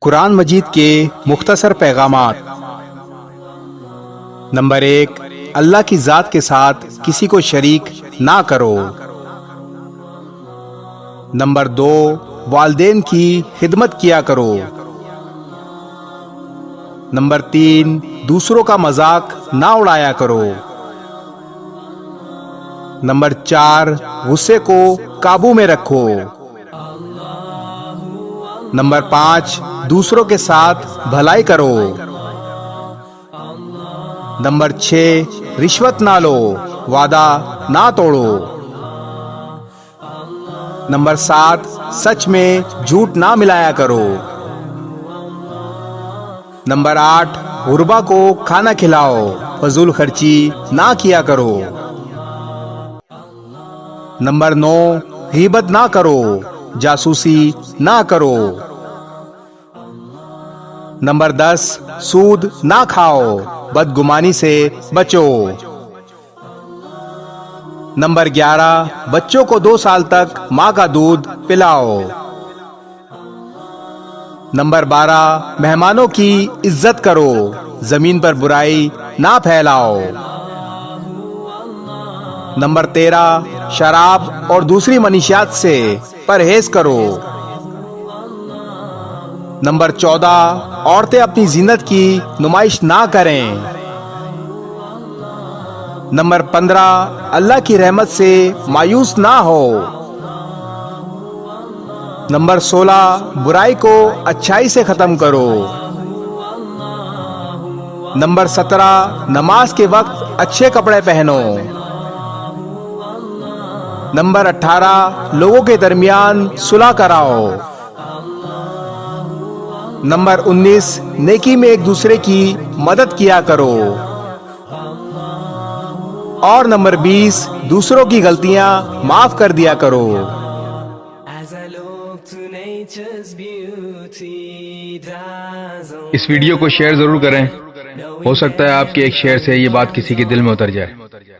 قرآن مجید کے مختصر پیغامات۔ نمبر 1، اللہ کی ذات کے ساتھ کسی کو شریک نہ کرو۔ نمبر 2، والدین کی خدمت کیا کرو۔ نمبر 3، دوسروں کا مذاق نہ اڑایا کرو۔ نمبر 4، غصے کو قابو میں رکھو۔ نمبر 5، دوسروں کے ساتھ بھلائی کرو۔ نمبر 6، رشوت نہ لو، وعدہ نہ توڑو۔ نمبر 7، سچ میں جھوٹ نہ ملایا کرو۔ نمبر 8، غربا کو کھانا کھلاؤ، فضول خرچی نہ کیا کرو۔ نمبر 9، غیبت نہ کرو، جاسوسی نہ کرو۔ نمبر 10، سود نہ کھاؤ، بدگمانی سے بچو۔ نمبر 11، بچوں کو 2 سال تک ماں کا دودھ پلاؤ۔ نمبر 12، مہمانوں کی عزت کرو، زمین پر برائی نہ پھیلاؤ۔ نمبر 13، شراب اور دوسری منشیات سے پرہیز کرو۔ نمبر 14، عورتیں اپنی زینت کی نمائش نہ کریں۔ نمبر 15، اللہ کی رحمت سے مایوس نہ ہو۔ نمبر 16، برائی کو اچھائی سے ختم کرو۔ نمبر 17، نماز کے وقت اچھے کپڑے پہنو۔ نمبر 18، لوگوں کے درمیان صلح کراؤ۔ نمبر 19، نیکی میں ایک دوسرے کی مدد کیا کرو۔ اور نمبر 20، دوسروں کی غلطیاں معاف کر دیا کرو۔ اس ویڈیو کو شیئر ضرور کریں، ہو سکتا ہے آپ کے ایک شیئر سے یہ بات کسی کے دل میں اتر جائے۔